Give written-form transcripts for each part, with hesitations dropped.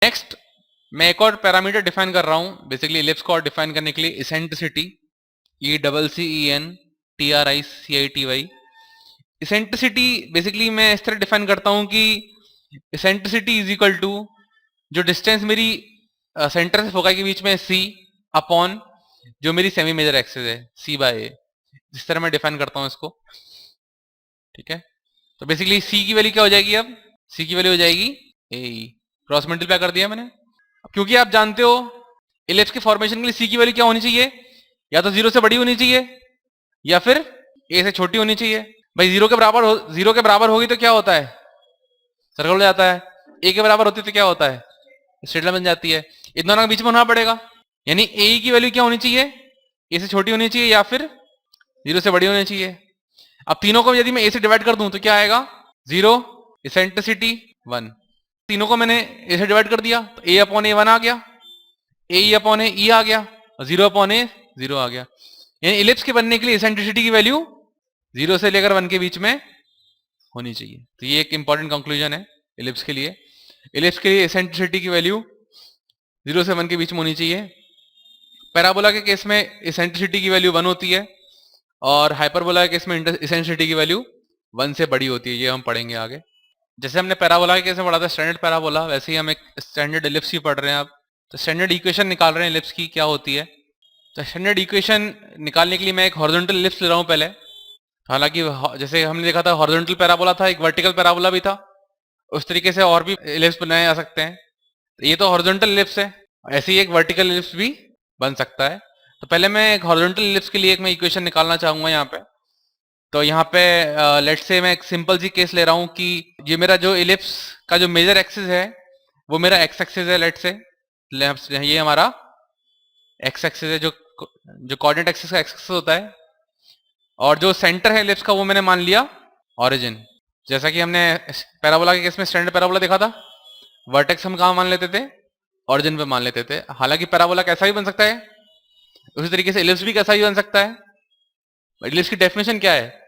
Next मैं एक और पैरामीटर डिफाइन कर रहा हूं बेसिकली इलिप्स को और डिफाइन करने के लिए, इसेंट्रिसिटी, ECCENTRICITY। इसेंट्रिसिटी बेसिकली मैं इस तरह डिफाइन करता हूं कि इसेंट्रिसिटी इज इक्वल टू जो डिस्टेंस मेरी सेंटर से फोकाई के बीच में C अपॉन जो मेरी सेमी मेजर एक्सिस है C/A, जिस तरह मैं डिफाइन करता हूं इसको। ठीक है, तो बेसिकली C की वैल्यू क्या हो जाएगी, अब C की वैल्यू हो जाएगी AE, क्रॉस मल्टीप्लाई कर दिया मैंने। क्योंकि आप जानते हो इलिप्स के फॉर्मेशन के लिए C की वैल्यू क्या होनी चाहिए, या तो 0 से बड़ी होनी चाहिए या फिर A से छोटी होनी चाहिए। भाई 0 के बराबर होगी तो क्या होता है, सर्कल हो जाता है। A के बराबर होती तो क्या होता है, स्ट्रेट लाइन बन जाती है। इन दोनों के बीच में होना पड़ेगा, यानी AE की वैल्यू क्या होनी चाहिए, A से छोटी होनी चाहिए या फिर 0 से बड़ी होनी चाहिए। अब तीनों को यदि मैं A से डिवाइड कर दूं तो क्या आएगा, 0, इसेंट्रिसिटी 1। तीनों को मैंने A से डिवाइड कर दिया तो A अपॉन A 1 आ गया, AE अपॉन A E आ गया, 0 अपॉन A 0 आ गया। यानी इलिप्स के बनने के लिए इसेंट्रिसिटी की वैल्यू 0 से लेकर 1 के बीच में होनी चाहिए। तो ये एक इंपॉर्टेंट कंक्लूजन है इलिप्स के लिए। इलिप्स के लिए इसेंट्रिसिटी की वैल्यू 0 से 1 के बीच में होनी चाहिए। पैराबोला के केस में इसेंट्रिसिटी की वैल्यू 1 होती है और हाइपरबोला के केस में इसेंट्रिसिटी की वैल्यू 1 से बड़ी होती है। ये हम पढ़ेंगे आगे। जैसे हमने पैराबोला के केस में पढ़ा था स्टैंडर्ड पैराबोला, वैसे ही हम एक स्टैंडर्ड इलिप्स ही पढ़ रहे हैं अब। तो स्टैंडर्ड इक्वेशन निकाल रहे हैं इलिप्स की क्या होती है। तो स्टैंडर्ड इक्वेशन निकालने के लिए मैं एक हॉरिजॉन्टल इलिप्स ले रहा हूं पहले। हालांकि जैसे हमने देखा था हॉरिजॉन्टल पैराबोला था, एक वर्टिकल पैराबोला भी था, उस तरीके से और भी इलिप्स बनाए जा सकते हैं। तो ये तो हॉरिजॉन्टल इलिप्स है, ऐसे ही एक वर्टिकल इलिप्स भी बन सकता है। तो पहले मैं एक हॉरिजॉन्टल इलिप्स के लिए एक मैं इक्वेशन निकालना चाहूंगा यहाँ पे। तो यहाँ पे लेट्स से मैं एक सिंपल सी केस ले रहा हूँ कि ये मेरा जो इलिप्स का जो मेजर एक्सिस है वो मेरा एक्स एक्सिस है। लेट्स से ये हमारा एक्स एक्सिस है, जो कोऑर्डिनेट एक्सिस का एक्स एक्सिस होता है, और जो सेंटर है इलिप्स का वो मैंने मान लिया ओरिजिन। जैसा कि हमने पैराबोला के केस में स्टैंडर्ड पैराबोला देखा था, वर्टेक्स हम कहाँ मान लेते थे, ओरिजिन पे मान लेते थे। हालांकि पैराबोला कैसा भी बन सकता है, उसी तरीके से इलिप्स भी कैसा भी बन सकता है। इलिप्स की डेफिनेशन क्या है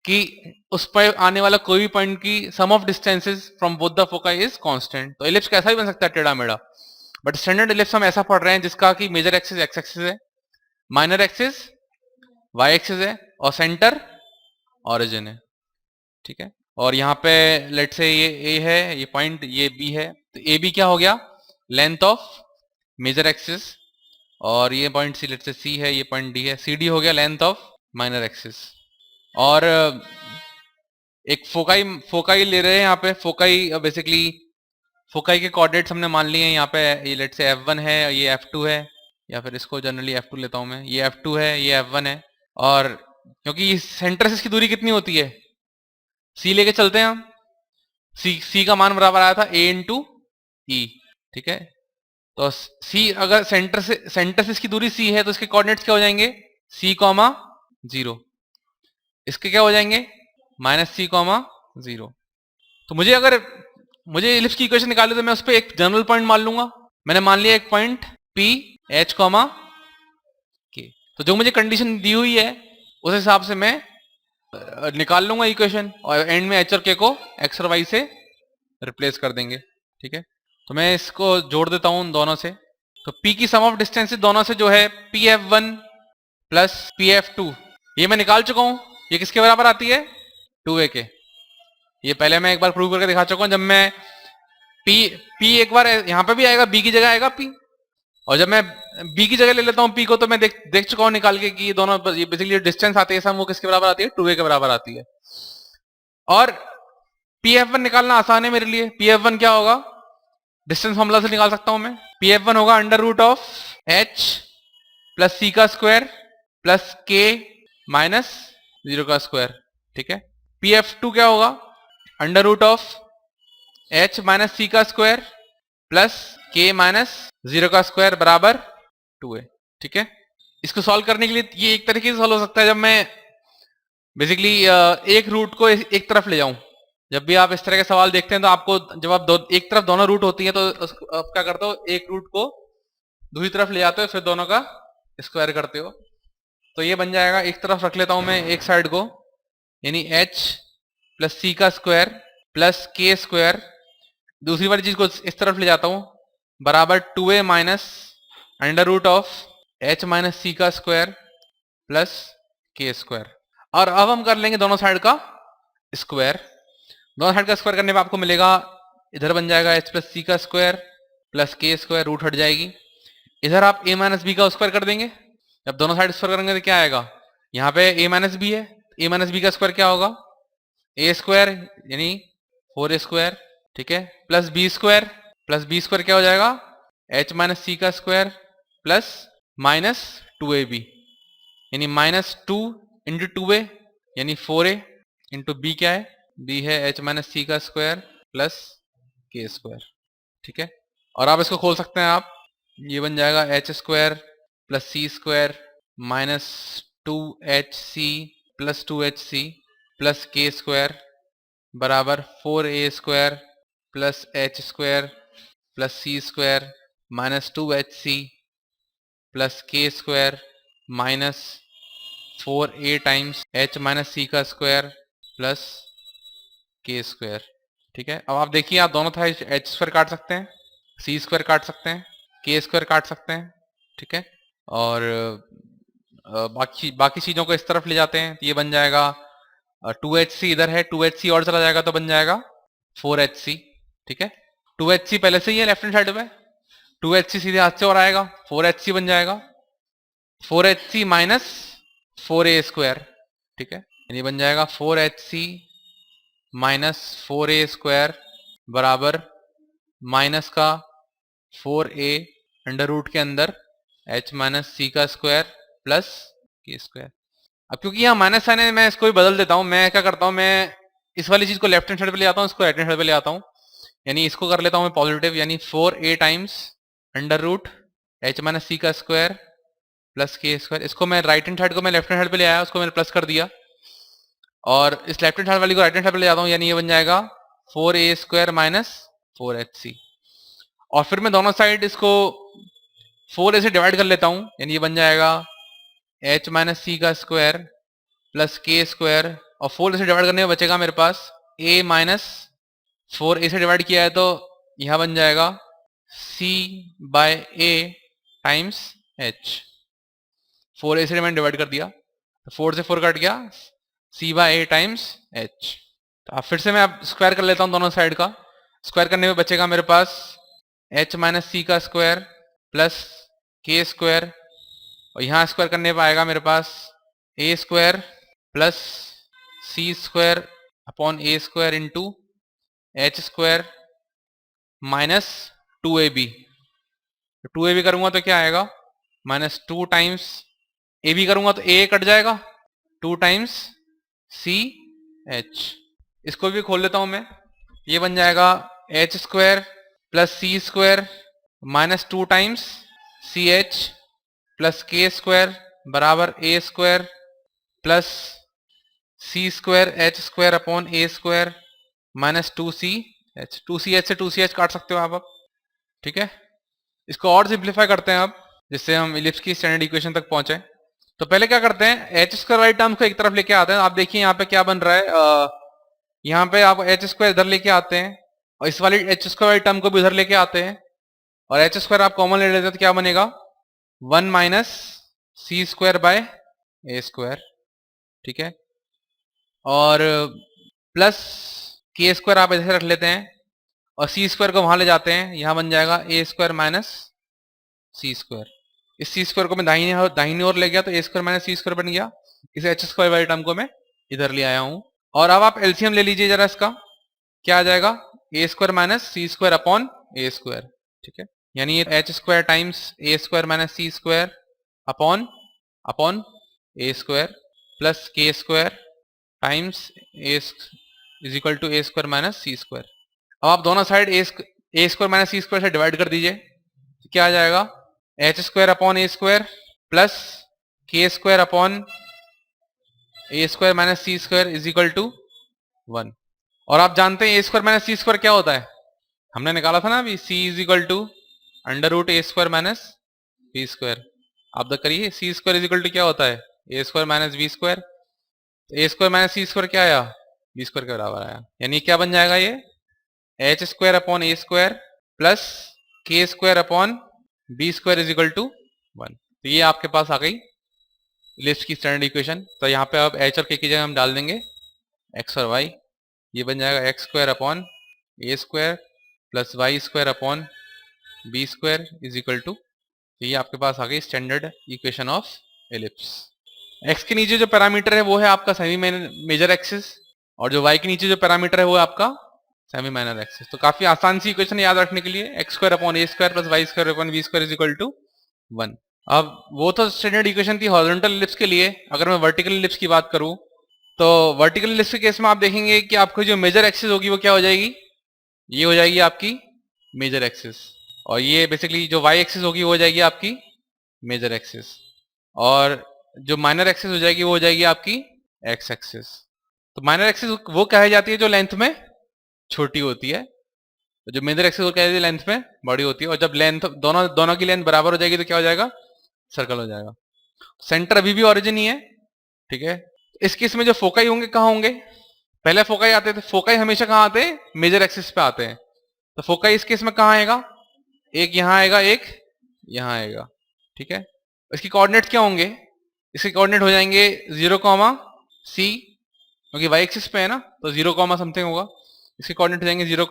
कि उस पर आने वाला कोई भी पॉइंट की sum of distances from both the foci is constant. तो इलिप्स कैसा भी बन सकता है, टेढ़ा मेढ़ा। बट स्टैंडर्ड इलिप्स हम ऐसा पढ़ रहे हैं जिसका कि मेजर एक्सिस एक्स एक्सिस है, माइनर एक्सिस वाई एक्सिस है और सेंटर ओरिजिन है। ठीक है, और यहाँ पे लेट से ये ए है, ये पॉइंट ये बी है, तो ए बी क्या हो गया, लेंथ ऑफ मेजर एक्सिस, और ये पॉइंट सी लेट से सी है, ये पॉइंट डी है, सी डी हो गया लेंथ ऑफ माइनर एक्सिस। और एक फोकाई ले रहे हैं यहाँ पे। फोकाई बेसिकली फोकाई के कोऑर्डिनेट्स हमने मान लिए हैं यहाँ पे, ये लेट से F1 है, ये F2 है, या फिर इसको जनरली F2 लेता हूं मैं, ये F2 है, ये F1 है। और क्योंकि सेंटर से इसकी दूरी कितनी होती है, C लेके चलते हैं हम, C का मान बराबर आया था A इंटू E। ठीक है, तो C अगर सेंटर से इसकी दूरी C है तो इसके कोऑर्डिनेट्स क्या हो जाएंगे, C, 0। इसके क्या हो जाएंगे, -C, 0। तो मुझे इलिप्स की इक्वेशन निकाले तो मैं उस पर एक जनरल पॉइंट मान लूंगा। मैंने मान लिया एक पॉइंट P, H, K। तो जो मुझे कंडीशन दी हुई है उस हिसाब से मैं निकाल लूंगा इक्वेशन, और एंड में H और K को X और Y से रिप्लेस कर देंगे। ठीक है, तो मैं इसको जोड़ देता हूं दोनों से। तो P की सम ऑफ डिस्टेंस दोनों से जो है PF1 प्लस PF2, ये मैं निकाल चुका हूं। ये किसके बराबर आती है, 2A के। ये पहले मैं एक बार प्रूव करके दिखा चुका हूं। जब मैं P एक बार यहां पे भी आएगा, B की जगह आएगा P, और जब मैं B की जगह ले लेता हूं P को, तो मैं देख चुका हूं निकाल के कि दोनों ये बेसिकली डिस्टेंस आती है सम, वो किसके बराबर आती है, 2A के बराबर आती है। और PF1 निकालना आसान है मेरे लिए। PF1 क्या होगा, डिस्टेंस फॉर्मूला से निकाल सकता हूं मैं। PF1 होगा √H प्लस C का स्क्वायर प्लस K माइनस 0 का स्क्वायर। ठीक है, PF2 क्या होगा, √H माइनस C का स्क्वायर प्लस K माइनस 0 का स्क्वायर बराबर 2A। ठीक है, इसको सॉल्व करने के लिए ये एक तरीके से सॉल्व हो सकता है, जब मैं बेसिकली एक रूट को एक तरफ ले जाऊं। जब भी आप इस तरह के सवाल देखते हैं तो आपको जब आप एक तरफ दोनों रूट होती है तो आप क्या करते हो, एक रूट को दूसरी तरफ ले जाते हो, फिर दोनों का स्क्वायर करते हो। तो ये बन जाएगा, एक तरफ रख लेता हूं मैं एक साइड को, यानी H प्लस C का स्क्वायर प्लस K स्क्वायर। दूसरी वाली चीज को इस तरफ ले जाता हूं, बराबर 2a minus under root of h minus C का स्क्वायर प्लस के स्क्वायर। और अब हम कर लेंगे दोनों साइड का स्क्वायर। दोनों साइड का स्क्वायर करने पे आपको मिलेगा, इधर बन जाएगा h प्लस सी का square plus K square, root हट जाएगी। इधर आप a माइनस बी का स्क्वायर कर देंगे। जब दोनों साइड स्क्वायर करेंगे तो क्या आएगा, यहाँ पे a माइनस बी है, a माइनस बी का स्क्वायर क्या होगा, a स्क्वायर यानी 4a स्क्वायर, ठीक है, plus b square, plus B square क्या हो जाएगा, h माइनस सी का स्क्वायर प्लस माइनस 2ab यानी माइनस 2 इंटू 2a यानी 4a इंटू बी क्या है, b है h माइनस सी का स्क्वायर प्लस के स्क्वायर, ठीक है। और आप इसको खोल सकते हैं आप, ये बन जाएगा h square plus C square minus 2hc plus 2hc plus K square बराबर 4a square plus h square plus C square minus 2hc plus K square minus 4a times h minus C का square plus K square, ठीक है। अब आप देखिए, आप दोनों था h स्क्वायर काट सकते हैं, सी स्क्वायर काट सकते हैं, के स्क्वायर काट सकते हैं, ठीक है। और बाकी चीज़ों को इस तरफ ले जाते हैं तो ये बन जाएगा 2hc, इधर है 2hc और चला जाएगा तो बन जाएगा 4hc, ठीक है। 2hc पहले से ही है लेफ्ट हैंड साइड में, 2hc सीधे हाथ से और आएगा 4hc बन जाएगा 4hc माइनस 4a स्क्वायर, ठीक है, यानी बन जाएगा 4hc माइनस 4a स्क्वायर बराबर माइनस का 4a अंडर रूट के अंदर h माइनस सी का स्क्वायर प्लस के स्क्वायर। अब क्योंकि यहाँ माइनस साइन है, मैं इसको भी बदल देता हूँ। मैं क्या करता हूँ, मैं इस वाली चीज को लेफ्ट हैंड साइड पे ले आता हूँ, इसको राइट हैंड साइड पे ले आता हूँ, यानी इसको कर लेता हूँ मैं पॉजिटिव, यानी 4a times under root h minus C का स्क्वायर प्लस के स्क्वायर। इसको मैं राइट हैंड साइड को मैं लेफ्ट हैंड साइड पे ले आया, उसको मैंने प्लस कर दिया, और इस लेफ्ट हैंड साइड वाली को राइट हैंड साइड पे ले जाता हूँ, यानी ये बन जाएगा 4a स्क्वायर माइनस 4hc। और फिर मैं दोनों साइड इसको 4a से डिवाइड कर लेता हूँ, यानी ये बन जाएगा h माइनस सी का स्क्वायर प्लस के स्क्वायर, और 4a से डिवाइड करने में बचेगा मेरे पास a माइनस 4a से डिवाइड किया है तो यह बन जाएगा c by a times h। 4a से मैंने डिवाइड कर दिया तो 4 से 4 कट गया, c by a times h। तो अब फिर से मैं अब स्क्वायर कर लेता हूँ दोनों साइड का। स्क्वायर करने में बचेगा मेरे पास h माइनस सी का स्क्वायर प्लस के स्क्वायर, और यहाँ स्क्वायर करने पर आएगा मेरे पास a square plus C square upon a square into h square minus 2ab। 2ab करूंगा तो क्या आएगा, माइनस 2 टाइम्स ab करूंगा तो a कट जाएगा, 2 टाइम्स सी एच। इसको भी खोल लेता हूं मैं, ये बन जाएगा h square plus C square minus 2 times C H plus K square बराबर a square plus C square H square upon A square minus 2ch। 2ch से 2ch काट सकते हो आप अब, ठीक है। इसको और सिंप्लीफाई करते हैं अब, जिससे हम इलिप्स की स्टैंडर्ड इक्वेशन तक पहुंचे। तो पहले क्या करते हैं, एच स्क्वायर वाली टर्म्स को एक तरफ लेके आते हैं। आप देखिए यहाँ पे क्या बन रहा है, यहाँ पे आप एच स्क्वायर इधर लेके आते हैं, और इस वाली एच स्क्वायर वाली टर्म को भी इधर लेके आते हैं, और एच स्क्वायर आप कॉमन ले लेते हैं तो क्या बनेगा, 1 minus C square by A square, ठीक है। और प्लस के स्क्वायर आप इधर रख लेते हैं, और सी स्क्वायर को वहां ले जाते हैं, यहां बन जाएगा A square minus C square. इस सी स्क्वायर को मैं दाहिनी ओर ले गया तो ए स्क्वायर माइनस सी स्क्वायर बन गया। इस एच स्क्वायर वाली टर्म को मैं इधर ले आया हूं। और अब आप एलसीएम ले लीजिए जरा, इसका क्या आ जाएगा, A square minus C square upon A square, ठीक है। यानी H square times A square minus C square upon upon A square plus K square times A is equal to A square minus C square. अब आप दोनों side A square minus C square से divide कर दीजिए, तो क्या आ जाएगा, H square upon A square plus K square upon A square minus C square is equal to 1। और आप जानते हैं A square minus C square क्या होता है, हमने निकाला था ना अभी, C is equal to under root A square minus B square. आप तो करिए, C square is equal to क्या होता है, A square minus B square. A square minus C square क्या आया, बी स्क्वायर के बराबर आया। यानी क्या बन जाएगा, ये H square upon A square plus K square upon B square is equal to 1। तो ये आपके पास आ गई इलिप्स की स्टैंडर्ड इक्वेशन। तो यहाँ पे अब एच और के की जगह हम डाल देंगे एक्स और वाई। ये बन जाएगा X square upon A square plus Y square upon B square is equal to, ये आपके पास आ गई standard equation of ellipse. X के नीचे जो पैरामीटर है वो है आपका सेमी मेजर एक्सिस, और जो वाई के नीचे जो पैरामीटर है वो है आपका सेमी माइनर एक्सिस। तो काफी आसान सी इक्वेशन याद रखने के लिए, X square upon A square plus Y square upon B square is equal to 1। अब वो तो स्टैंडर्ड इक्वेशन थी हॉरिजॉन्टल एलिप्स के लिए। अगर मैं वर्टिकल एलिप्स की बात करूं तो वर्टिकल एलिप्स के केस में आप देखेंगे कि आपको जो मेजर एक्सिस होगी वो क्या हो जाएगी, ये हो जाएगी आपकी मेजर एक्सिस, और ये बेसिकली जो वाई एक्सिस होगी वो हो जाएगी आपकी मेजर एक्सिस, और जो माइनर एक्सिस हो जाएगी वो हो जाएगी आपकी एक्स एक्सिस। तो माइनर एक्सिस वो कही जाती है जो लेंथ में छोटी होती है, तो जो मेजर एक्सिस वो कही जाती है लेंथ में बड़ी होती है, और जब लेंथ दोनों की लेंथ बराबर हो जाएगी तो क्या हो जाएगा, सर्कल हो जाएगा। सेंटर अभी भी ओरिजिन ही है, ठीक है। इस केस में जो फोकाई होंगे कहाँ होंगे, पहले फोकाई आते थे, फोकाई हमेशा कहाँ आते हैं, मेजर एक्सिस पे आते हैं। तो फोकाई इस केस में कहाँ आएगा, एक यहां आएगा एक यहां आएगा, ठीक है। इसकी कोऑर्डिनेट्स क्या होंगे, इसके कोऑर्डिनेट हो जाएंगे 0, c, क्योंकि वाई एक्सिस पे है ना, तो 0, समथिंग होगा। इसके कोऑर्डिनेट हो जाएंगे 0,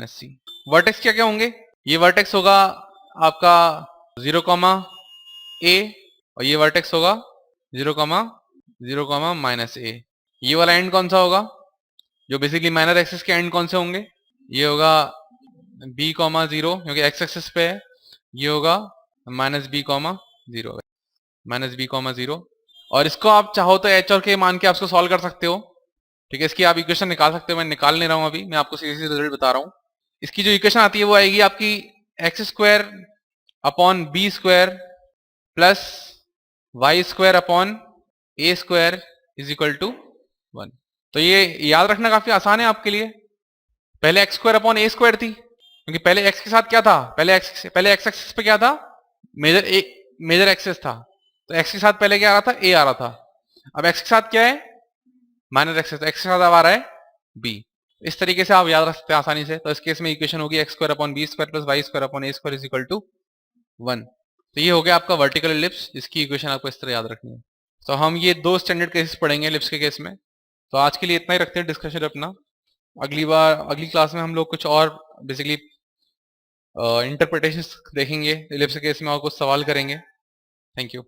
-c। वर्टेक्स क्या क्या होंगे, ये वर्टेक्स होगा आपका 0, a, और ये वर्टेक्स होगा 0, -a। ये वाला एंड कौन सा होगा, जो बेसिकली माइनर एक्सिस के एंड कौन से होंगे, ये होगा b, 0, क्योंकि एक्स एक्सिस पे है। ये होगा -b, 0, -b, 0। और इसको आप चाहो तो h और k मान के आप इसको सॉल्व कर सकते हो, ठीक है। इसकी आप इक्वेशन निकाल सकते हो, मैं निकाल नहीं रहा हूं अभी, मैं आपको सीधे सीधे रिजल्ट बता रहा हूं। इसकी जो इक्वेशन आती है वो आएगी आपकी X square upon B square plus Y square upon A square is equal to 1। तो ये याद रखना काफी आसान है आपके लिए। पहले x square upon A square थी, क्योंकि पहले एक्स के साथ क्या था, पहले एक्स एक्सिस पे क्या था, मेजर एक्सिस था, तो एक्स के साथ पहले क्या आ रहा था, ए आ रहा था। अब एक्स के साथ क्या है, माइनर एक्सिस, एक्स के साथ अब आ रहा है बी। इस तरीके से आप याद रख सकते हैं आसानी से। तो इस केस में इक्वेशन होगी X square upon B square plus Y square upon A square is equal to 1। तो ये हो गया आपका वर्टिकल एलिप्स, इसकी इक्वेशन आपको इस तरह याद रखनी है। तो हम ये 2 स्टैंडर्ड केसेस पढ़ेंगे एलिप्स के केस में। तो आज के लिए इतना ही रखते हैं डिस्कशन अपना। अगली क्लास में हम लोग कुछ और बेसिकली इंटरप्रिटेशन देखेंगे एलिप्स के केस में, और कुछ सवाल करेंगे। Thank you.